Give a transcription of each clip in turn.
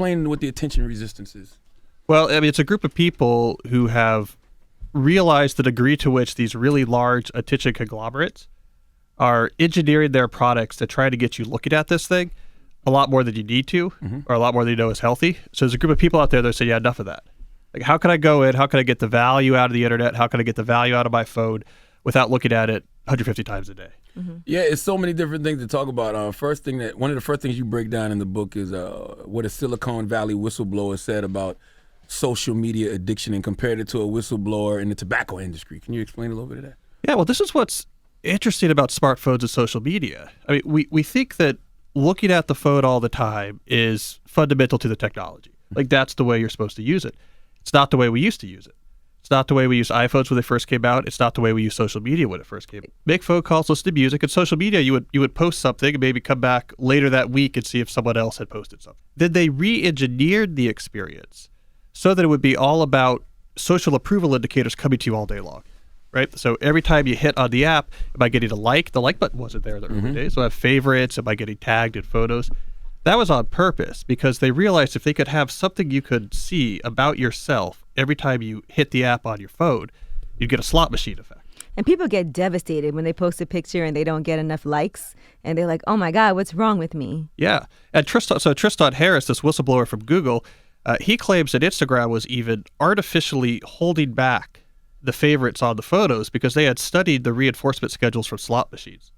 explain what the attention resistance is? Well, I mean, it's a group of people who have realized the degree to which these really large attention conglomerates are engineering their products to try to get you looking at this thing a lot more than you need to, or a lot more than you know is healthy. So there's a group of people out there that say, yeah, enough of that. Like, how can I go in? How can I get the value out of the internet? How can I get the value out of my phone without looking at it 150 times a day? Yeah, it's so many different things to talk about. One of the first things you break down in the book is what a Silicon Valley whistleblower said about social media addiction and compared it to a whistleblower in the tobacco industry. Can you explain a little bit of that? Yeah, well, this is what's interesting about smartphones and social media. I mean, we think that looking at the phone all the time is fundamental to the technology. Like, that's the way you're supposed to use it. It's not the way we used to use it. It's not the way we used iPhones when they first came out. It's not the way we used social media when it first came out. Make phone calls, listen to music, and social media, you would post something and maybe come back later that week and see if someone else had posted something. Then they re-engineered the experience so that it would be all about social approval indicators coming to you all day long, right? So every time you hit on the app, am I getting a like? The like button wasn't there in the early days. So I have favorites. Am I getting tagged in photos? That was on purpose because they realized if they could have something you could see about yourself every time you hit the app on your phone, you'd get a slot machine effect. And people get devastated when they post a picture and they don't get enough likes. And they're like, oh my God, what's wrong with me? Yeah. And Tristan Harris, this whistleblower from Google, he claims that Instagram was even artificially holding back the favorites on the photos because they had studied the reinforcement schedules from slot machines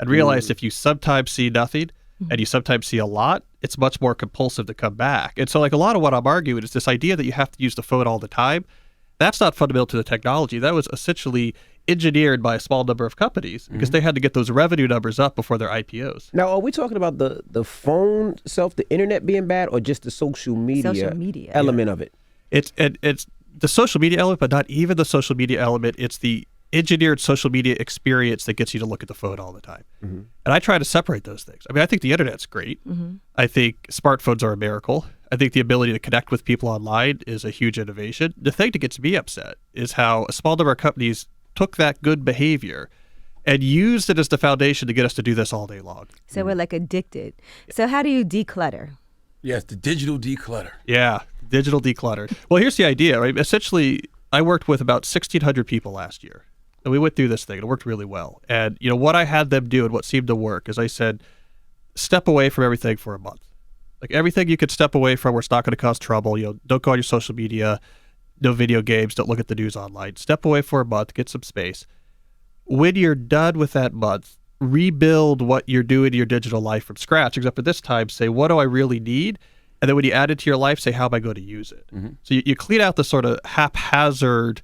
and realized if you sometimes see nothing and you sometimes see a lot, it's much more compulsive to come back. And so, like, a lot of what I'm arguing is this idea that you have to use the phone all the time. That's not fundamental to the technology. That was essentially engineered by a small number of companies because they had to get those revenue numbers up before their IPOs. Now, are we talking about the phone itself, the internet being bad, or just the social media element of it? It's the social media element, but not even the social media element. It's the engineered social media experience that gets you to look at the phone all the time. And I try to separate those things. I mean, I think the internet's great. I think smartphones are a miracle. I think the ability to connect with people online is a huge innovation. The thing that gets me upset is how a small number of companies took that good behavior and used it as the foundation to get us to do this all day long. So we're like addicted. So how do you declutter? Yes, the digital declutter. Yeah, digital declutter. Well, here's the idea, right? Essentially, I worked with about 1,600 people last year. And we went through this thing, and it worked really well. And, you know, what I had them do and what seemed to work is I said, step away from everything for a month. Like, everything you could step away from where it's not going to cause trouble. You know, don't go on your social media, no video games, don't look at the news online. Step away for a month, get some space. When you're done with that month, rebuild what you're doing in your digital life from scratch, except for this time, say, what do I really need? And then when you add it to your life, say, how am I going to use it? So you clean out the sort of haphazard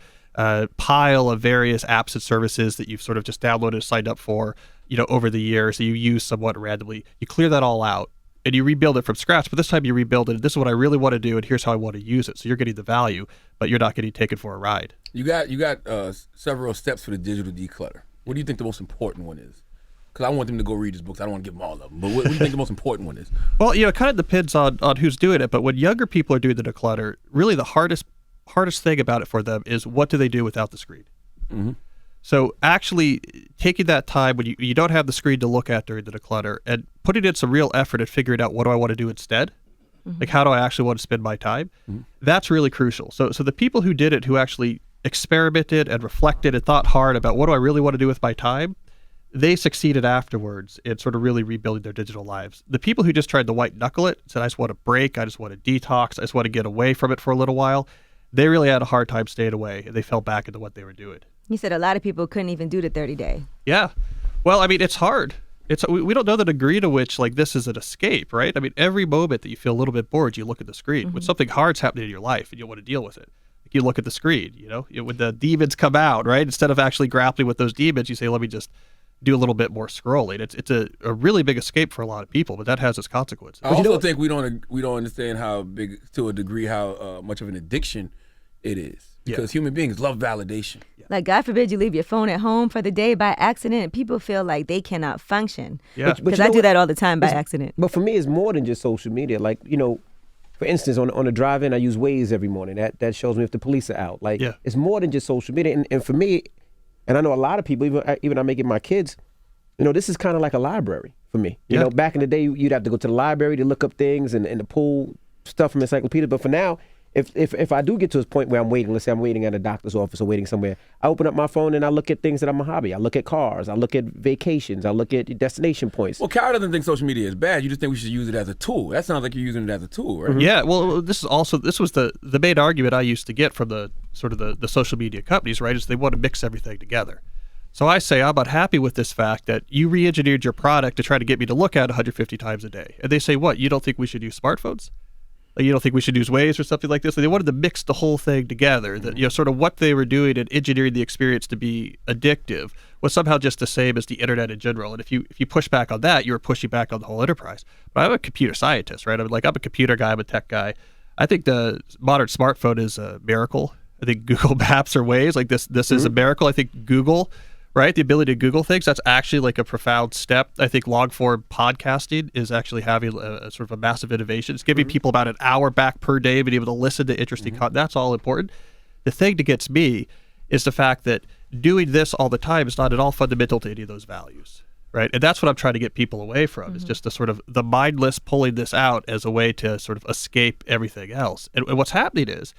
pile of various apps and services that you've sort of just downloaded and signed up for, you know, over the years that you use somewhat randomly. You clear that all out and you rebuild it from scratch. But this time you rebuild it. This is what I really want to do, and here's how I want to use it. So you're getting the value, but you're not getting taken for a ride. You got several steps for the digital declutter. What do you think the most important one is? Because I want them to go read his books. I don't want to give them all of them. But what do you think the most important one is? Well, you know, it kind of depends on who's doing it. But when younger people are doing the declutter, really the hardest thing about it for them is what do they do without the screen? So actually taking that time when you don't have the screen to look at during the declutter and putting in some real effort at figuring out what do I want to do instead? Like, how do I actually want to spend my time? That's really crucial. So the people who did it, who actually experimented and reflected and thought hard about what do I really want to do with my time, they succeeded afterwards in sort of really rebuilding their digital lives. The people who just tried to white knuckle it, said, I just want to break, I just want to detox, I just want to get away from it for a little while, they really had a hard time staying away, and they fell back into what they were doing. You said a lot of people couldn't even do the 30-day. Yeah. Well, I mean, it's hard. We don't know the degree to which, like, this is an escape, right? I mean, every moment that you feel a little bit bored, you look at the screen. When something hard's happening in your life and you want to deal with it, like, you look at the screen, you know? When the demons come out, right? Instead of actually grappling with those demons, you say, let me just do a little bit more scrolling. It's a really big escape for a lot of people, but that has its consequences. I also think we don't understand how big, to a degree, how much of an addiction it is. Because human beings love validation. Like, God forbid you leave your phone at home for the day by accident, and people feel like they cannot function. Yeah. Because I do that all the time by accident. But for me, it's more than just social media. Like, you know, for instance, on the drive-in, I use Waze every morning. That shows me if the police are out. Like, it's more than just social media. And for me, and I know a lot of people, even I make it my kids, you know, this is kind of like a library for me. You know, back in the day, you'd have to go to the library to look up things and to pull stuff from encyclopedias. But for now, if I do get to a point where I'm waiting, let's say I'm waiting at a doctor's office or waiting somewhere, I open up my phone and I look at things that are my hobby. I look at cars. I look at vacations. I look at destination points. Well, Kyle doesn't think social media is bad. You just think we should use it as a tool. That sounds like you're using it as a tool, right? Yeah, well, this was the main argument I used to get from the sort of the social media companies, right, is they want to mix everything together. So I say I'm about happy with this fact that you re-engineered your product to try to get me to look at 150 times a day. And they say, what, you don't think we should use smartphones? Like, you don't think we should use Waze or something like this? They wanted to mix the whole thing together. That, sort of what they were doing and engineering the experience to be addictive was somehow just the same as the internet in general. And if you push back on that, you were pushing back on the whole enterprise. But I'm a computer scientist, right? I'm a computer guy. I'm a tech guy. I think the modern smartphone is a miracle. I think Google Maps or Waze, like this is a miracle. I think Google, right? The ability to Google things, that's actually like a profound step. I think long-form podcasting is actually having a sort of a massive innovation. It's giving people about an hour back per day, being able to listen to interesting content. That's all important. The thing that gets me is the fact that doing this all the time is not at all fundamental to any of those values, right? And that's what I'm trying to get people away from, is just the sort of the mindless pulling this out as a way to sort of escape everything else. And what's happening is,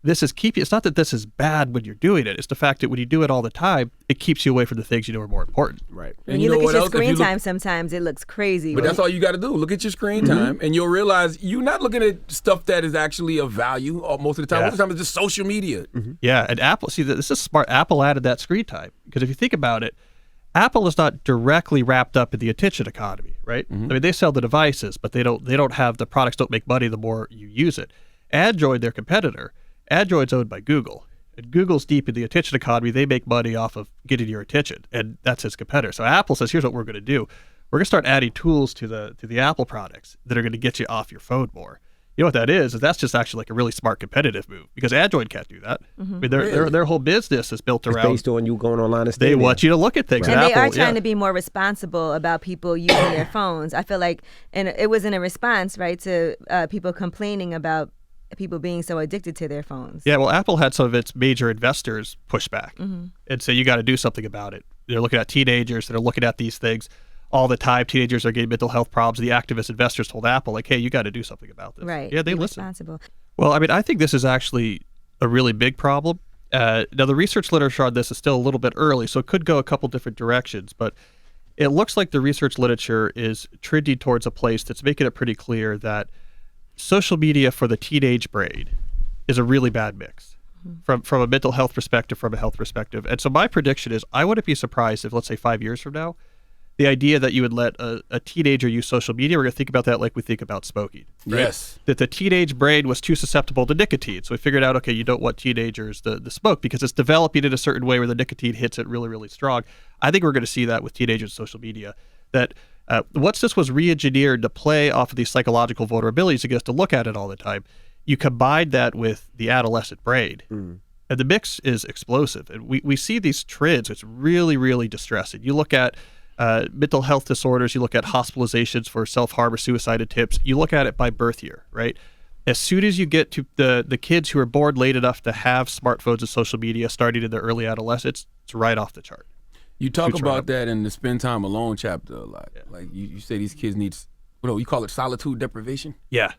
it's not that this is bad when you're doing it. It's the fact that when you do it all the time, it keeps you away from the things you know are more important. Right. When you look at your screen time, sometimes it looks crazy. But that's all you got to do. Look at your screen time, and you'll realize you're not looking at stuff that is actually of value most of the time. Most of the time, it's just social media. Yeah, and Apple, this is smart. Apple added that screen time. Because if you think about it, Apple is not directly wrapped up in the attention economy, right? I mean, they sell the devices, but they don't have, the products don't make money the more you use it. Android, their competitor, Android's owned by Google, and Google's deep in the attention economy. They make money off of getting your attention, and that's his competitor. So Apple says, here's what we're going to do. We're going to start adding tools to the Apple products that are going to get you off your phone more. You know what that is that's just actually like a really smart competitive move, because Android can't do that. I mean, their whole business is built around. It's based on you going online and they want you to look at things. And Apple, they are trying to be more responsible about people using their phones. I feel like, and it was in a response, right, to people complaining about people being so addicted to their phones. Yeah, well, Apple had some of its major investors push back and say, you got to do something about it. They're looking at teenagers that are looking at these things all the time. Teenagers are getting mental health problems. The activist investors told Apple, like, hey, you got to do something about this. Right. Yeah, they listen. Responsible. Well, I mean, I think this is actually a really big problem. Now, the research literature on this is still a little bit early, so it could go a couple different directions, but it looks like the research literature is trending towards a place that's making it pretty clear that social media for the teenage brain is a really bad mix from a mental health perspective, from a health perspective. And so my prediction is, I wouldn't be surprised if, let's say 5 years from now, the idea that you would let a teenager use social media, we're going to think about that like we think about smoking. Right? Yes. That the teenage brain was too susceptible to nicotine. So we figured out, okay, you don't want teenagers to smoke because it's developing in a certain way where the nicotine hits it really, really strong. I think we're going to see that with teenagers and social media, that once this was re-engineered to play off of these psychological vulnerabilities, it gets to look at it all the time. You combine that with the adolescent brain, and the mix is explosive. And we see these trends. It's really, really distressing. You look at mental health disorders, you look at hospitalizations for self-harm or suicide attempts, you look at it by birth year, right? As soon as you get to the kids who are born late enough to have smartphones and social media starting in their early adolescence, it's right off the chart. You talk about that in the Spend Time Alone chapter a lot. Yeah. Like you say these kids need, you call it solitude deprivation? Yeah.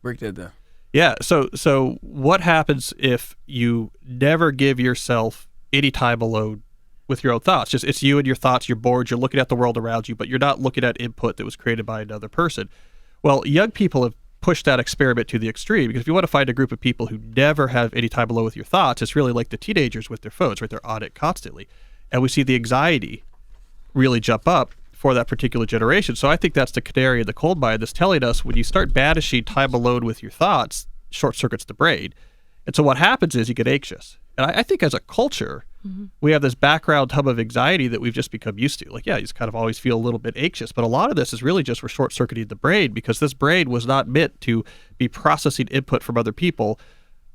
Break that down. Yeah. So what happens if you never give yourself any time alone with your own thoughts? Just it's you and your thoughts, you're bored, you're looking at the world around you, but you're not looking at input that was created by another person. Well, young people have pushed that experiment to the extreme, because if you want to find a group of people who never have any time alone with your thoughts, it's really like the teenagers with their phones, right? They're on it constantly. And we see the anxiety really jump up for that particular generation. So I think that's the canary in the coal mine that's telling us when you start banishing time alone with your thoughts, short circuits the brain. And so what happens is you get anxious. And I think as a culture, we have this background hum of anxiety that we've just become used to. Like, yeah, you just kind of always feel a little bit anxious. But a lot of this is really just we're short-circuiting the brain, because this brain was not meant to be processing input from other people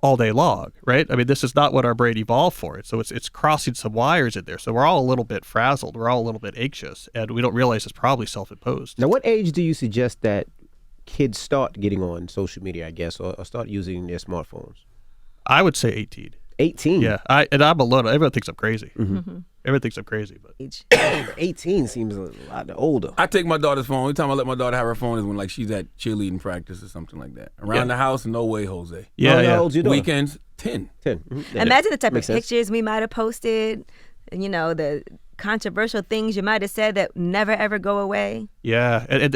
all day long, right? I mean, this is not what our brain evolved for. So it's crossing some wires in there. So we're all a little bit frazzled. We're all a little bit anxious, and we don't realize it's probably self-imposed. Now, what age do you suggest that kids start getting on social media, I guess, or start using their smartphones? I would say 18. 18. Yeah, I'm alone. Everyone thinks I'm crazy. Everyone thinks I'm crazy, but 18 seems a lot older. I take my daughter's phone. Only time I let my daughter have her phone is when like she's at cheerleading practice or something like that. Around the house, no way, Jose. yeah. How old you doing? Weekends, 10. 10. imagine the type of Makes sense. pictures we might have posted, the controversial things you might have said that never ever go away. Yeah, and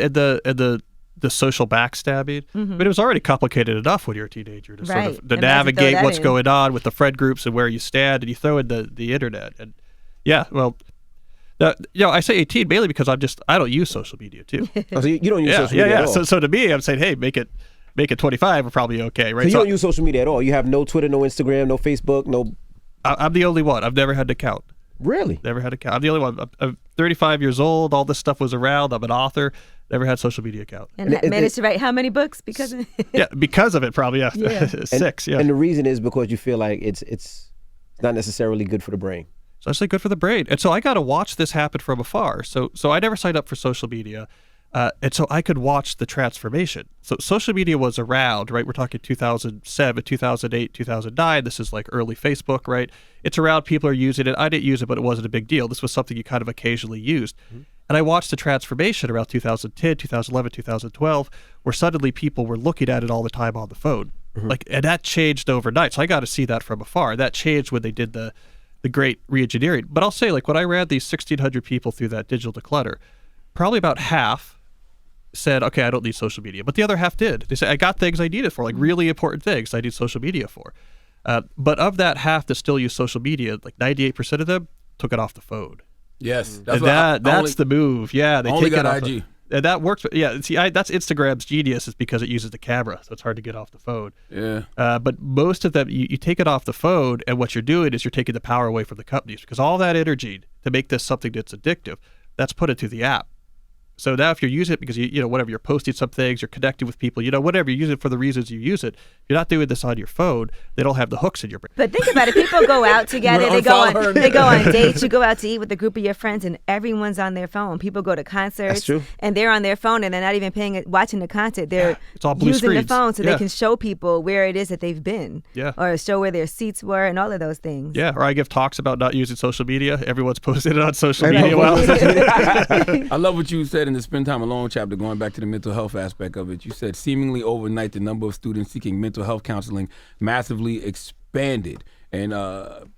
the social backstabbing. But it was already complicated enough when you're a teenager to sort Right. of to Imagine throw navigate that what's in. going on with the friend groups and where you stand, and you throw in the internet. And yeah, well, I say 18 mainly because I don't use social media too. Oh, so you don't use social media at all? So to me, I'm saying, hey, make it 25, we're probably okay, right? So you don't use social media at all? You have no Twitter, no Instagram, no Facebook, no... I'm the only one. I've never had an account. Really? Never had an account. I'm the only one. I'm 35 years old. All this stuff was around. I'm an author. Never had a social media account. And managed to write how many books because of Yeah, because of it, probably. Yeah, Yeah. 6. Yeah. And the reason is because you feel like it's not necessarily good for the brain. So it's like good for the brain. And so I got to watch this happen from afar. So I never signed up for social media. And so I could watch the transformation. So social media was around, right? We're talking 2007, 2008, 2009. This is like early Facebook, right? It's around. People are using it. I didn't use it, but it wasn't a big deal. This was something you kind of occasionally used. And I watched the transformation around 2010, 2011, 2012, where suddenly people were looking at it all the time on the phone. And that changed overnight. So I got to see that from afar. That changed when they did the great re-engineering. But I'll say, like, when I ran these 1,600 people through that digital declutter, probably about half said, okay, I don't need social media. But the other half did. They said, I got things I needed for, like really important things I need social media for. But of that half that still use social media, like 98% of them took it off the phone. Yes. That's the move. Yeah, they only take it got off. IG. And that works. Yeah, see, that's Instagram's genius is because it uses the camera, so it's hard to get off the phone. Yeah. But most of them, you take it off the phone, and what you're doing is you're taking the power away from the companies because all that energy to make this something that's addictive, that's put into the app. So now if you're using it because whatever, you're posting some things, you're connecting with people, whatever, you use it for the reasons you use it. You're not doing this on your phone. They don't have the hooks in your brain. But think about it. People go out together. They go on dates. You go out to eat with a group of your friends, and everyone's on their phone. People go to concerts, That's true. and they're on their phone, and they're not even watching the concert. They're It's all blue using screens. the phone so Yeah. they can show people where it is that they've been, Yeah. or show where their seats were, and all of those things. Yeah, or I give talks about not using social media. Everyone's posted it on social Right. media. Well, I love what you said in the Spend Time Alone chapter, going back to the mental health aspect of it. You said seemingly overnight, the number of students seeking mental health counseling massively expanded, and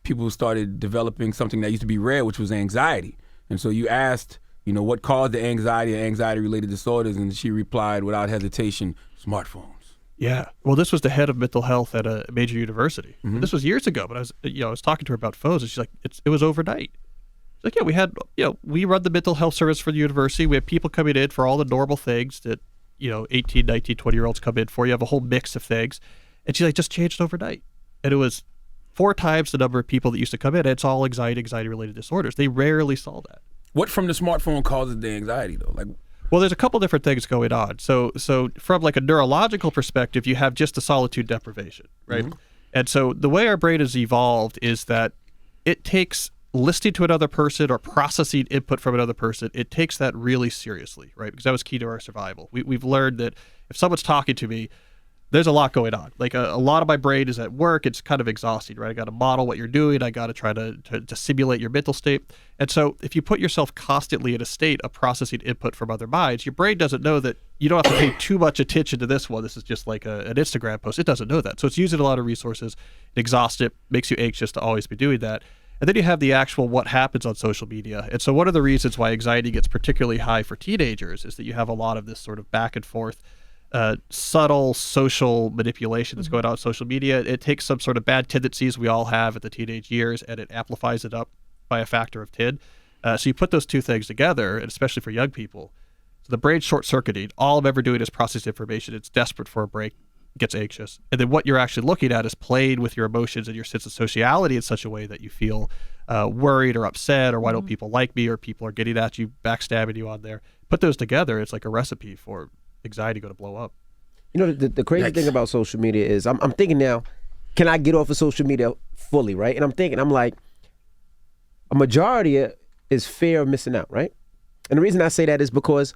people started developing something that used to be rare, which was anxiety. And so you asked, what caused the anxiety or anxiety-related disorders, and she replied without hesitation, smartphones. yeah. Well, this was the head of mental health at a major university. This was years ago, but I was talking to her about phones, and she's like, it was overnight. She's like, yeah, we had, we run the mental health service for the university. We have people coming in for all the normal things that, 18, 19, 20-year-olds come in for. You have a whole mix of things. And she's like, just changed overnight. And it was 4 times the number of people that used to come in. It's all anxiety-related disorders. They rarely saw that. What from the smartphone causes the anxiety, though? Well, there's a couple different things going on. So from like a neurological perspective, you have just the solitude deprivation, right? And so the way our brain has evolved is that it takes listening to another person or processing input from another person, it takes that really seriously, right? Because that was key to our survival. We've learned that if someone's talking to me, there's a lot going on. Like a lot of my brain is at work. It's kind of exhausting, right? I got to model what you're doing. I got to try to simulate your mental state. And so if you put yourself constantly in a state of processing input from other minds, your brain doesn't know that you don't have to pay too much attention to this one. This is just like an Instagram post. It doesn't know that. So it's using a lot of resources, it exhausts it, makes you anxious to always be doing that. And then you have the actual what happens on social media. And so one of the reasons why anxiety gets particularly high for teenagers is that you have a lot of this sort of back and forth, subtle social manipulation that's going on social media. It takes some sort of bad tendencies we all have at the teenage years, and it amplifies it up by a factor of 10. So you put those two things together, and especially for young people, so the brain's short-circuiting. All I'm ever doing is process information. It's desperate for a break, gets anxious. And then what you're actually looking at is played with your emotions and your sense of sociality in such a way that you feel worried or upset, or why don't people like me, or people are getting at you, backstabbing you on there. Put those together, it's like a recipe for anxiety going to blow up. The crazy thing about social media is I'm thinking now, can I get off of social media fully, right? And I'm like, a majority is fear of missing out, right? And the reason I say that is because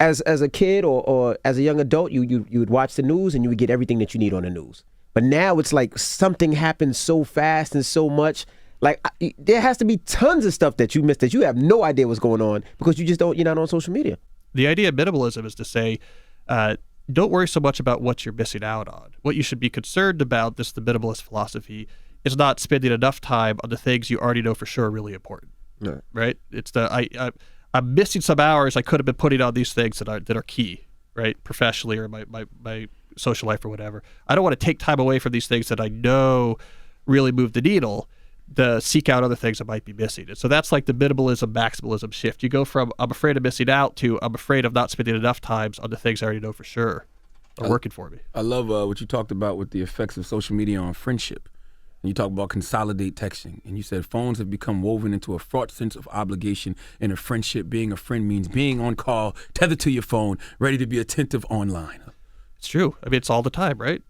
as a kid or as a young adult, you would watch the news and you would get everything that you need on the news. But now it's like something happens so fast and so much. Like there has to be tons of stuff that you missed that you have no idea what's going on because you're not on social media. The idea of minimalism is to say, don't worry so much about what you're missing out on. What you should be concerned about, this the minimalist philosophy, is not spending enough time on the things you already know for sure are really important. Right? It's I'm missing some hours I could have been putting on these things that are key, right? Professionally or my social life or whatever. I don't want to take time away from these things that I know really move the needle to seek out other things that might be missing. And so that's like the minimalism, maximalism shift. You go from I'm afraid of missing out to I'm afraid of not spending enough times on the things I already know for sure are working for me. I love what you talked about with the effects of social media on friendship. And you talk about consolidate texting. And you said phones have become woven into a fraught sense of obligation in a friendship. Being a friend means being on call, tethered to your phone, ready to be attentive online. It's true. I mean, it's all the time, right?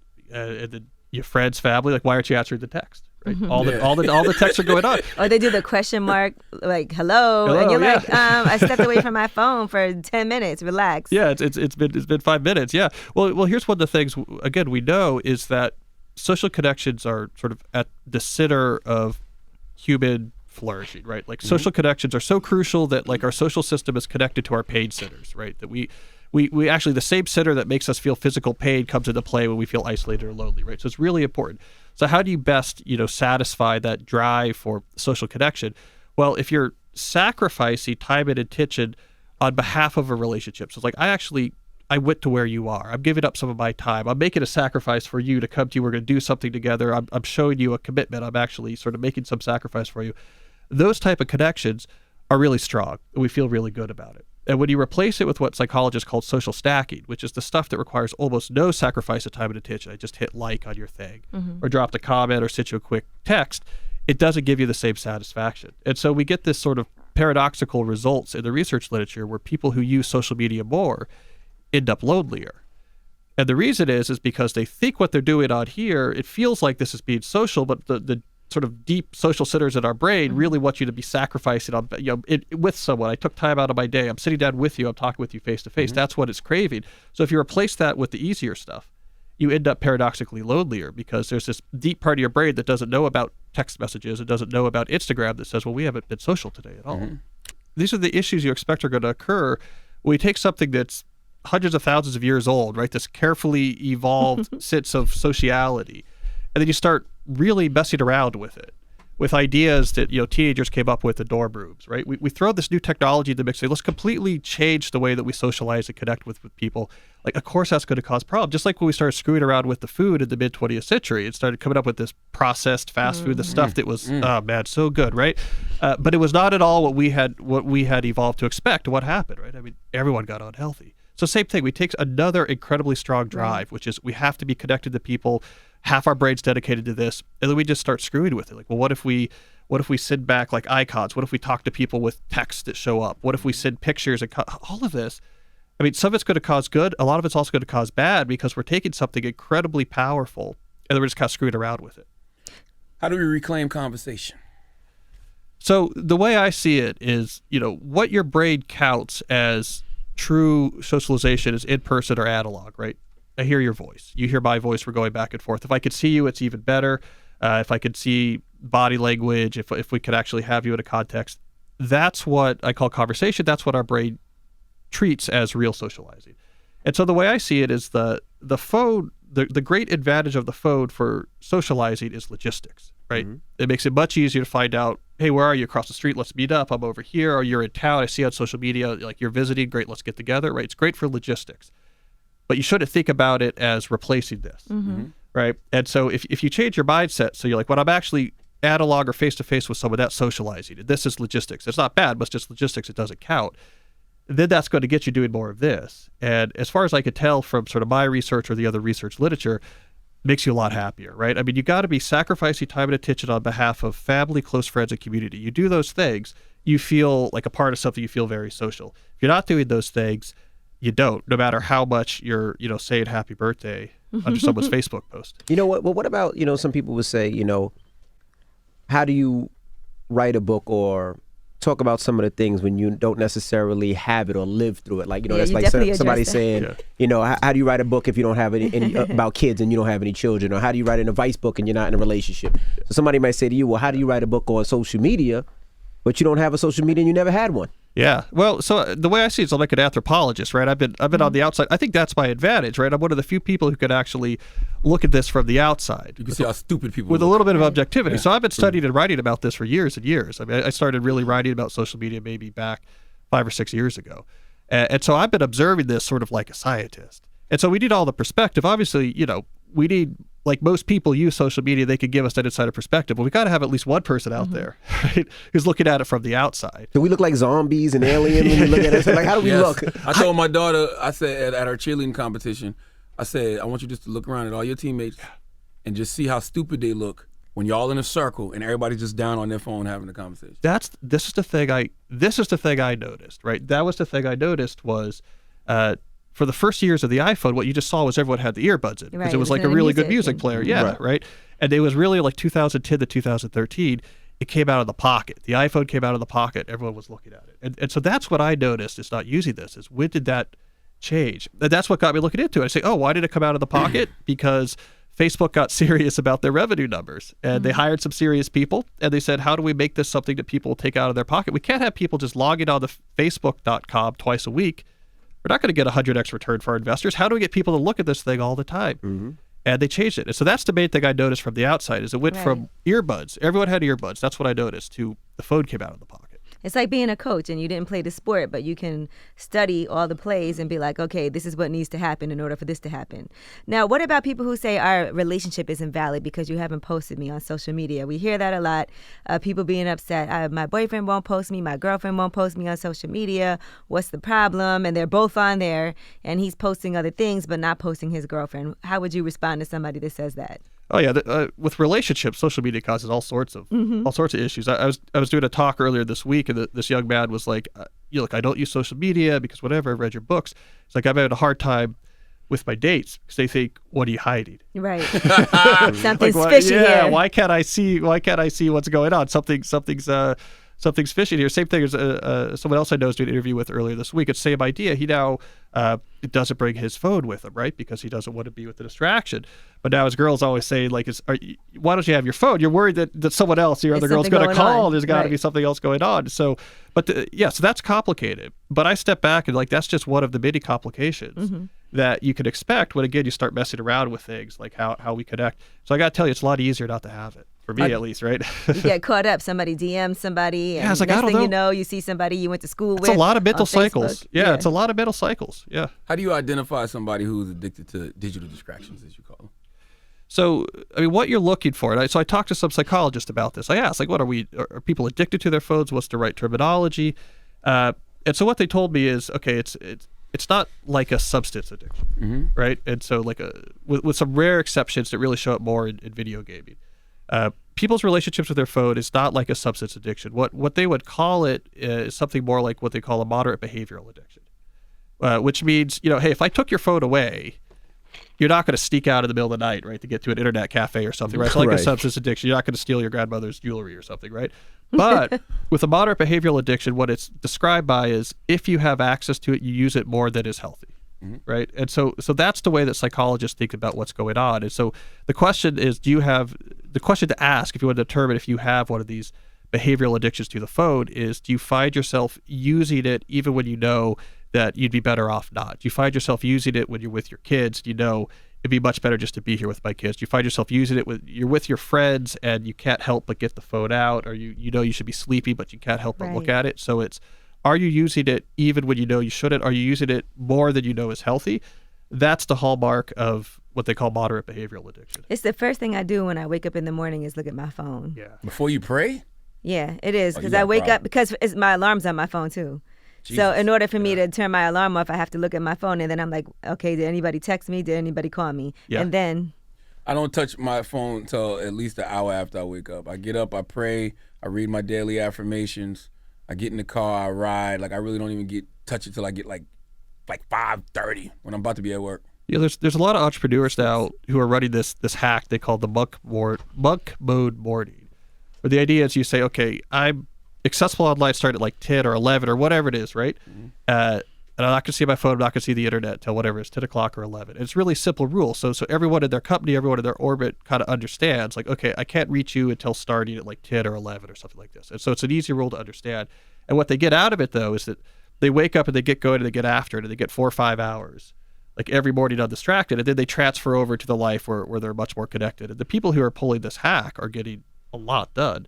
Your friends, family, like, why aren't you answering the text? Right? All the texts are going on. Or they do the question mark, like hello and you're like, I stepped away from my phone for 10 minutes. Relax. Yeah, it's been 5 minutes. Yeah. Well, here's one of the things again we know is that social connections are sort of at the center of human flourishing, right? Like social connections are so crucial that like our social system is connected to our pain centers, right? That we actually, the same center that makes us feel physical pain comes into play when we feel isolated or lonely, right? So it's really important. So how do you best, satisfy that drive for social connection? Well, if you're sacrificing time and attention on behalf of a relationship, so it's like I went to where you are. I'm giving up some of my time. I'm making a sacrifice for you to come to you. We're going to do something together. I'm showing you a commitment. I'm actually sort of making some sacrifice for you. Those type of connections are really strong. We feel really good about it. And when you replace it with what psychologists call social stacking, which is the stuff that requires almost no sacrifice of time and attention, I just hit like on your thing or dropped a comment or sent you a quick text, it doesn't give you the same satisfaction. And so we get this sort of paradoxical results in the research literature where people who use social media more end up lonelier. And the reason is because they think what they're doing on here, it feels like this is being social, but the sort of deep social centers in our brain really want you to be sacrificing on, with someone. I took time out of my day. I'm sitting down with you. I'm talking with you face to face. That's what it's craving. So if you replace that with the easier stuff, you end up paradoxically lonelier because there's this deep part of your brain that doesn't know about text messages. It doesn't know about Instagram that says, well, we haven't been social today at all. These are the issues you expect are going to occur when you take something that's hundreds of thousands of years old, right? This carefully evolved sense of sociality. And then you start really messing around with it, with ideas that teenagers came up with in dorm rooms, right? We throw this new technology in the mix. Say, let's completely change the way that we socialize and connect with people. Like, of course, that's going to cause problems. Just like when we started screwing around with the food in the mid 20th century, it started coming up with this processed fast food, the stuff that was, oh man, so good, right? But it was not at all what we had evolved to expect. What happened, right? I mean, everyone got unhealthy. So same thing. We take another incredibly strong drive, which is we have to be connected to people. Half our brain's dedicated to this, and then we just start screwing with it. Like, well, what if we send back like icons? What if we talk to people with texts that show up? What if we send pictures and all of this? I mean, some of it's going to cause good. A lot of it's also going to cause bad because we're taking something incredibly powerful and then we're just kind of screwing around with it. How do we reclaim conversation? So the way I see it is, what your brain counts as true socialization is in person or analog, right? I hear your voice. You hear my voice. We're going back and forth. If I could see you, it's even better. If I could see body language, if we could actually have you in a context, that's what I call conversation. That's what our brain treats as real socializing. And so the way I see it is the phone, the great advantage of the phone for socializing is logistics, right? It makes it much easier to find out, hey, where are you? Across the street, let's meet up. I'm over here. Or you're in town. I see on social media, like you're visiting. Great, let's get together, right? It's great for logistics. But you shouldn't think about it as replacing this, right? And so if you change your mindset, so you're like, when I'm actually analog or face-to-face with someone, that's socializing. This is logistics. It's not bad, but it's just logistics. It doesn't count. Then that's going to get you doing more of this. And as far as I could tell from sort of my research or the other research literature, makes you a lot happier, right? I mean, you got to be sacrificing time and attention on behalf of family, close friends, and community. You do those things, you feel like a part of something, you feel very social. If you're not doing those things, you don't, no matter how much you're, saying happy birthday under someone's Facebook post. What about, some people would say, how do you write a book or talk about some of the things when you don't necessarily have it or live through it. Like, Yeah, that's you like definitely somebody address that. saying, how do you write a book if you don't have any about kids and you don't have any children? Or how do you write an advice book and you're not in a relationship? So somebody might say to you, well, how do you write a book on social media, but you don't have a social media and you never had one? Yeah. Well, so the way I see it is I'm like an anthropologist, right? I've been on the outside. I think that's my advantage, right? I'm one of the few people who could actually look at this from the outside. You can see how stupid people with look. a little bit of objectivity. Yeah. So I've been studying and writing about this for years and years. I mean, I started really writing about social media maybe back 5 or 6 years ago. And so I've been observing this sort of like a scientist. And so we need all the perspective. Obviously, we need, like most people use social media, they could give us that insider perspective. But we got to have at least one person out there, right, who's looking at it from the outside. Do we look like zombies and aliens when we look at us? Like, how do we look? I told my daughter, I said at our cheerleading competition, I said, I want you just to look around at all your teammates and just see how stupid they look when you're all in a circle and everybody's just down on their phone having a conversation. This is the thing I noticed, right? That was the thing I noticed was for the first years of the iPhone, what you just saw was everyone had the earbuds in because Right, it was like a really good music player. Yeah, right. And it was really like 2010 to 2013. It came out of the pocket. The iPhone came out of the pocket. Everyone was looking at it. And so that's what I noticed is not using this is when did that change? And that's what got me looking into it. I say, oh, why did it come out of the pocket? Because Facebook got serious about their revenue numbers and they hired some serious people and they said, how do we make this something that people will take out of their pocket? We can't have people just logging on to Facebook.com twice a week. We're not going to get 100x return for our investors. How do we get people to look at this thing all the time? Mm-hmm. And they changed it. And so that's the main thing I noticed from the outside is it went from earbuds. Everyone had earbuds. That's what I noticed to the phone came out of the pocket. It's like being a coach and you didn't play the sport, but you can study all the plays and be like, okay, this is what needs to happen in order for this to happen. Now, what about people who say our relationship isn't valid because you haven't posted me on social media? We hear that a lot. People being upset. My boyfriend won't post me. My girlfriend won't post me on social media. What's the problem? And they're both on there and he's posting other things, but not posting his girlfriend. How would you respond to somebody that says that? Oh yeah, with relationships, social media causes all sorts of issues. I was doing a talk earlier this week, and this young man was like, "Look, I don't use social media because whatever. I've read your books. It's like I'm having a hard time with my dates because they think, what are you hiding? Right, something's fishy here. Why can't I see? Why can't I see what's going on? Something's fishy here. Same thing as someone else I know was doing an interview with earlier this week. It's the same idea. He now doesn't bring his phone with him, right? Because he doesn't want to be with the distraction. But now his girls always say, like, why don't you have your phone? You're worried that someone else, your other girl's going to call. There's got to be something else going on. So, so that's complicated. But I step back and that's just one of the many complications that you can expect when, again, you start messing around with things like how we connect. So I got to tell you, it's a lot easier not to have it. For me, at least, right? You get caught up. Somebody DMs somebody, and it's like, next I don't thing know. you know, you see somebody you went to school with. It's a lot of mental cycles. Facebook. Yeah, it's a lot of mental cycles. Yeah. How do you identify somebody who's addicted to digital distractions, as you call them? So, I mean, what you're looking for, and so I talked to some psychologists about this. I asked, like, what are people addicted to their phones? What's the right terminology? And so what they told me is, okay, it's not like a substance addiction, right? And so like with some rare exceptions that really show up more in video gaming. People's relationships with their phone is not like a substance addiction. What they would call it is something more like what they call a moderate behavioral addiction, which means, hey, if I took your phone away, you're not going to sneak out in the middle of the night, right, to get to an internet cafe or something, right? It's like a substance addiction. You're not going to steal your grandmother's jewelry or something, right? But with a moderate behavioral addiction, what it's described by is if you have access to it, you use it more than is healthy. Right. And so that's the way that psychologists think about what's going on. And so the question is, the question to ask if you want to determine if you have one of these behavioral addictions to the phone is, do you find yourself using it even when you know that you'd be better off not? Do you find yourself using it when you're with your kids? Do you know it'd be much better just to be here with my kids? Do you find yourself using it when you're with your friends and you can't help but get the phone out, or you know you should be sleepy but you can't help but look at it? So are you using it even when you know you shouldn't? Are you using it more than you know is healthy? That's the hallmark of what they call moderate behavioral addiction. It's the first thing I do when I wake up in the morning is look at my phone. Yeah. Before you pray? Yeah, it is, because I wake up, because my alarm's on my phone too. Jesus. So in order for me to turn my alarm off, I have to look at my phone, and then I'm like, okay, did anybody text me? Did anybody call me? Yeah. And then I don't touch my phone until at least an hour after I wake up. I get up, I pray, I read my daily affirmations. I get in the car, I ride. Like, I really don't even touch it till I get like 5:30 when I'm about to be at work. Yeah, there's a lot of entrepreneurs now who are running this hack they call the monk mode morning. Where the idea is you say, okay, I'm accessible online start at like 10 or 11 or whatever it is, right? And I'm not going to see my phone, I'm not going to see the internet until whatever it is, 10 o'clock or 11. And it's really simple rule. So everyone in their company, everyone in their orbit kind of understands, like, okay, I can't reach you until starting at like 10 or 11 or something like this. And so it's an easy rule to understand. And what they get out of it, though, is that they wake up and they get going and they get after it and they get 4 or 5 hours, like every morning undistracted. And then they transfer over to the life where they're much more connected. And the people who are pulling this hack are getting a lot done.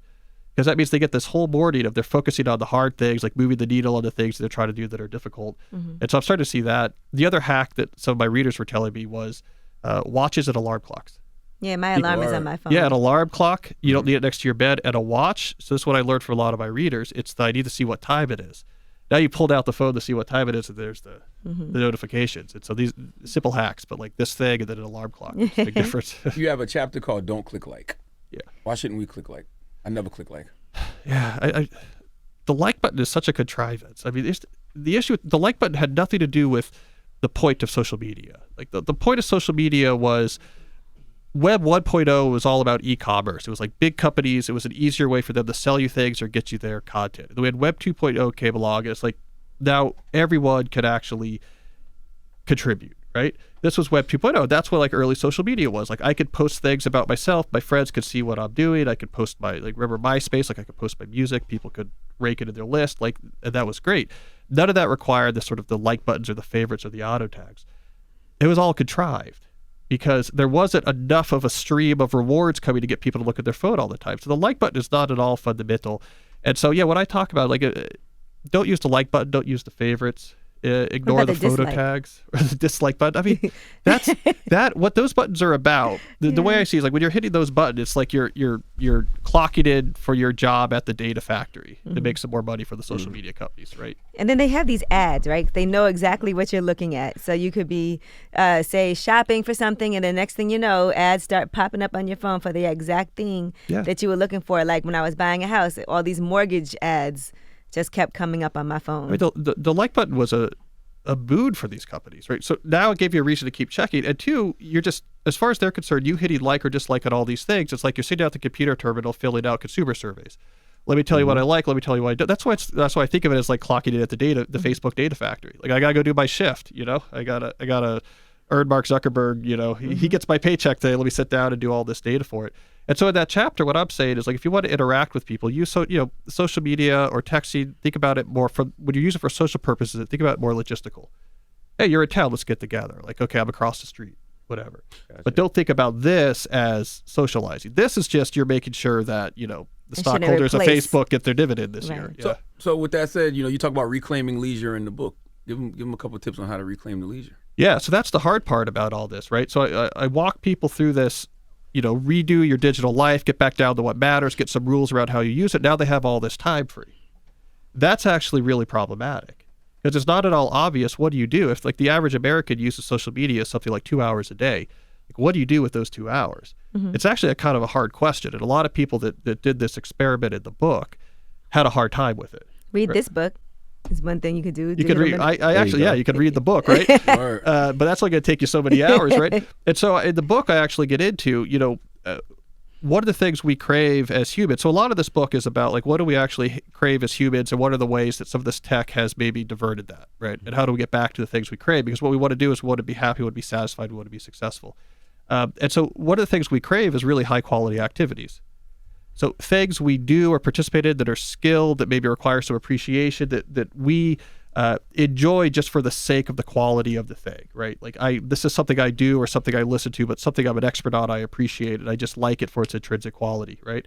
Because that means they get this whole morning of they're focusing on the hard things, like moving the needle on the things they're trying to do that are difficult. And so I'm starting to see that. The other hack that some of my readers were telling me was watches and alarm clocks. Yeah, my alarm is on my phone. Yeah, an alarm clock. You don't need it next to your bed. And a watch. So this is what I learned from a lot of my readers. It's I need to see what time it is. Now you pulled out the phone to see what time it is, and there's the notifications. And so these simple hacks, but like this thing and then an alarm clock. It's a big difference. You have a chapter called "Don't Click Like." Yeah. Why shouldn't we click like? I never click like. Yeah, the like button is such a contrivance. I mean, the issue with the like button had nothing to do with the point of social media. Like the point of social media was Web 1.0 was all about e-commerce. It was like big companies. It was an easier way for them to sell you things or get you their content. And we had Web 2.0 came along. And it's like now everyone could actually contribute, right? This was Web 2.0. That's what like early social media was. Like I could post things about myself. My friends could see what I'm doing. I could post my, like remember MySpace, like I could post my music. People could rake it in their list. Like, and that was great. None of that required the sort of the like buttons or the favorites or the auto tags. It was all contrived because there wasn't enough of a stream of rewards coming to get people to look at their phone all the time. So the like button is not at all fundamental. And so, yeah, when I talk about like, don't use the like button, don't use the favorites. Ignore the photo tags or the dislike button. I mean, that's what those buttons are about. The way I see it is like when you're hitting those buttons, it's like you're clocking in for your job at the data factory to make some more money for the social media companies, right? And then they have these ads, right? They know exactly what you're looking at. So you could be, say, shopping for something, and the next thing you know, ads start popping up on your phone for the exact thing that you were looking for. Like when I was buying a house, all these mortgage ads just kept coming up on my phone. I mean, the like button was a boon for these companies, right? So now it gave you a reason to keep checking. And two, you're just, as far as they're concerned, you hitting like or dislike on all these things, it's like you're sitting at the computer terminal filling out consumer surveys. Let me tell you what I like. Let me tell you what I don't. That's why I think of it as like clocking it at the Facebook data factory. Like I gotta go do my shift. You know, I gotta earn Mark Zuckerberg. You know, he gets my paycheck today. Let me sit down and do all this data for it. And so in that chapter, what I'm saying is like if you want to interact with people, use social media or texting. Think about it more from when you use it for social purposes. Think about it more logistical. Hey, you're in town. Let's get together. Like okay, I'm across the street. Whatever. Gotcha. But don't think about this as socializing. This is just you're making sure that the stockholders of Facebook get their dividend this year. Yeah. So with that said, you talk about reclaiming leisure in the book. Give them a couple of tips on how to reclaim the leisure. Yeah. So that's the hard part about all this, right? So I walk people through this. Redo your digital life, get back down to what matters, get some rules around how you use it. Now they have all this time free. That's actually really problematic because it's not at all obvious. What do you do if like the average American uses social media something like 2 hours a day? Like, what do you do with those 2 hours? It's actually a kind of a hard question. And a lot of people that did this experiment in the book had a hard time with it. Read this book. Is one thing you could do. You could read. You could read the book, right? But that's only going to take you so many hours, right? And so in the book, I actually get into, what are the things we crave as humans? So a lot of this book is about like, what do we actually crave as humans, and what are the ways that some of this tech has maybe diverted that, right? And how do we get back to the things we crave? Because what we want to do is we want to be happy, we want to be satisfied, we want to be successful. And so one of the things we crave is really high quality activities. So things we do or participate in that are skilled, that maybe require some appreciation, that we enjoy just for the sake of the quality of the thing, right? Like this is something I do or something I listen to, but something I'm an expert on, I appreciate it. I just like it for its intrinsic quality, right?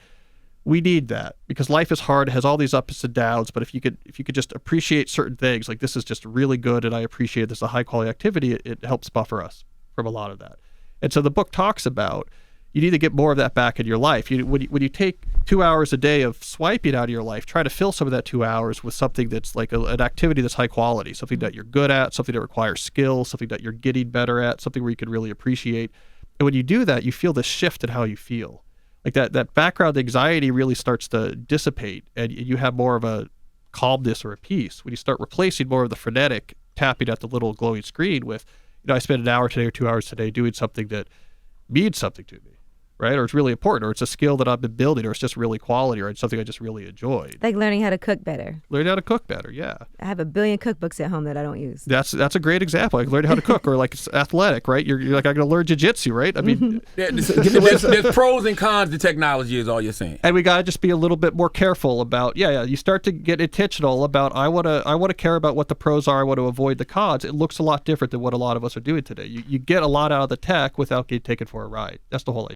We need that because life is hard, it has all these ups and downs, but if you could just appreciate certain things, like this is just really good and I appreciate this, a high quality activity, it helps buffer us from a lot of that. And so the book talks about you need to get more of that back in your life. When you take 2 hours a day of swiping out of your life, try to fill some of that 2 hours with something that's like an activity that's high quality, something that you're good at, something that requires skill, something that you're getting better at, something where you can really appreciate. And when you do that, you feel this shift in how you feel. Like that background anxiety really starts to dissipate, and you have more of a calmness or a peace when you start replacing more of the frenetic tapping at the little glowing screen with, I spend an hour today or 2 hours today doing something that means something to me. right? Or it's really important, or it's a skill that I've been building, or it's just really quality, or it's something I just really enjoyed. Like learning how to cook better. Learn how to cook better, yeah. I have a billion cookbooks at home that I don't use. That's a great example. Like learning how to cook, or like it's athletic, right? You're like, I'm going to learn jiu-jitsu, right? I mean, there's pros and cons to technology is all you're saying. and we got to just be a little bit more careful about, you start to get intentional about, I want to care about what the pros are, I want to avoid the cons. It looks a lot different than what a lot of us are doing today. You get a lot out of the tech without getting taken for a ride. That's the whole idea.